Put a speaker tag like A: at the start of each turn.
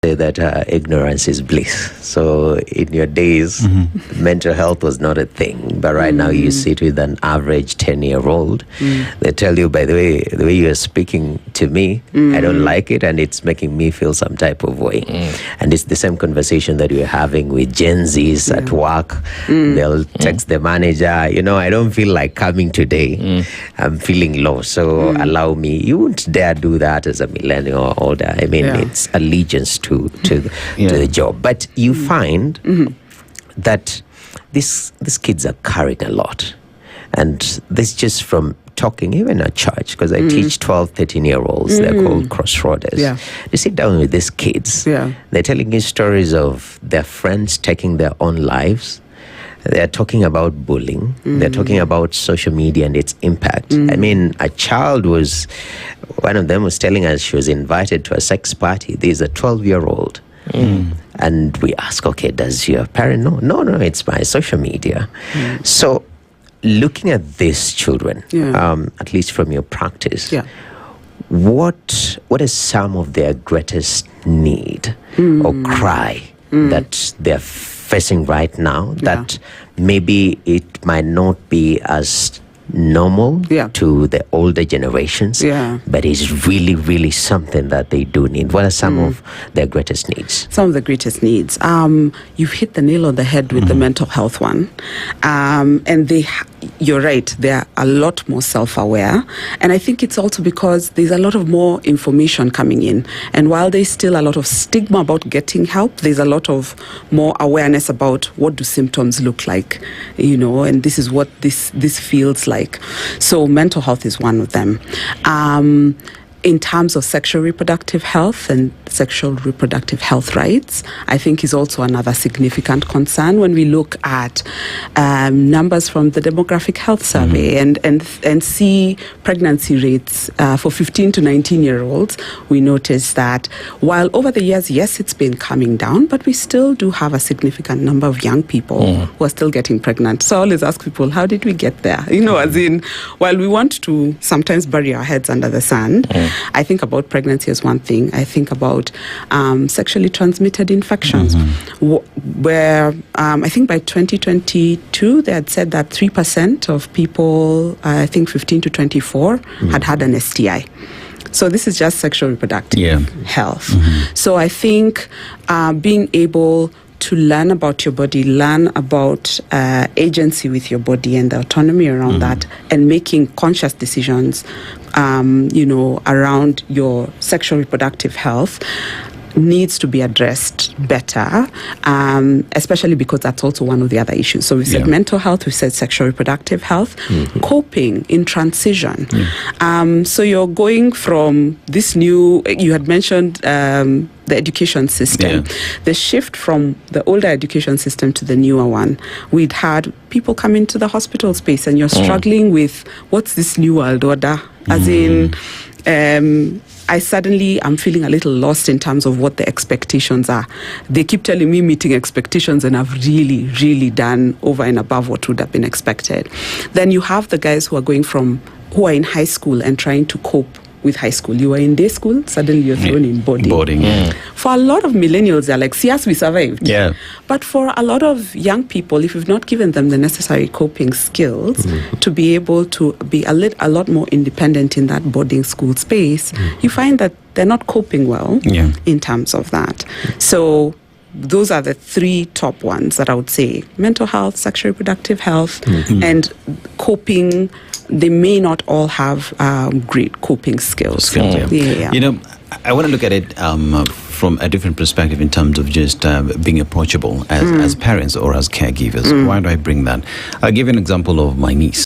A: say that ignorance is bliss. So in your days, mental health was not a thing. But right now you sit with an average 10-year-old. They tell you, by the way you are speaking to me, I don't like it, and it's making me feel some type of way. And it's the same conversation that we're having with Gen Zs at work. They'll text the manager, I don't feel like coming today. I'm feeling low. So allow me. You wouldn't dare do that as a millennial or older. I mean, it's allegiance to the job. But you find that these kids are carrying a lot. And this just from talking, even at church, because I teach 12, 13-year-olds. They're called crossroaders. You sit down with these kids. They're telling you stories of their friends taking their own lives. They're talking about bullying. They're talking about social media and its impact. I mean, one of them was telling us she was invited to a sex party. There's a 12-year-old. And we ask, okay, does your parent know? No, it's my social media. So looking at these children, at least from your practice, what is some of their greatest need or cry that they're facing right now that maybe it might not be as normal to the older generations, but it's really, really something that they do need? What are some of their greatest needs?
B: Some of the greatest needs. You've hit the nail on the head with the mental health one. And you're right, they're a lot more self-aware. And I think it's also because there's a lot of more information coming in. And while there's still a lot of stigma about getting help, there's a lot of more awareness about what do symptoms look like, and this is what this feels like. So mental health is one of them. In terms of sexual reproductive health and sexual reproductive health rights, I think is also another significant concern when we look at numbers from the Demographic Health Survey and see pregnancy rates for 15 to 19-year-olds. We notice that while over the years, yes, it's been coming down, but we still do have a significant number of young people who are still getting pregnant. So I always ask people, how did we get there? As in, while we want to sometimes bury our heads under the sand, I think about pregnancy as one thing. I think about sexually transmitted infections, where I think by 2022, they had said that 3% of people, I think 15 to 24, had an STI. So this is just sexual reproductive health. So I think being able to learn about your body, learn about agency with your body and the autonomy around that, and making conscious decisions, around your sexual reproductive health needs to be addressed better, especially because that's also one of the other issues. So we said mental health, we said sexual reproductive health, coping in transition. So you're going from this new, you had mentioned the education system, the shift from the older education system to the newer one. We'd had people come into the hospital space and you're struggling with what's this new world order, as in, I suddenly am feeling a little lost in terms of what the expectations are. They keep telling me meeting expectations, and I've really, really done over and above what would have been expected. Then you have the guys who are in high school and trying to cope with high school. You were in day school, suddenly you're thrown in boarding. For a lot of millennials, they're like, see us, we survived. But for a lot of young people, if you've not given them the necessary coping skills to be able to be a lot more independent in that boarding school space, you find that they're not coping well in terms of that. So those are the three top ones that I would say: mental health, sexual reproductive health, and coping. They may not all have great coping skills.
C: I want to look at it from a different perspective in terms of just being approachable as parents or as caregivers. Why do I bring that? I'll give you an example of my niece.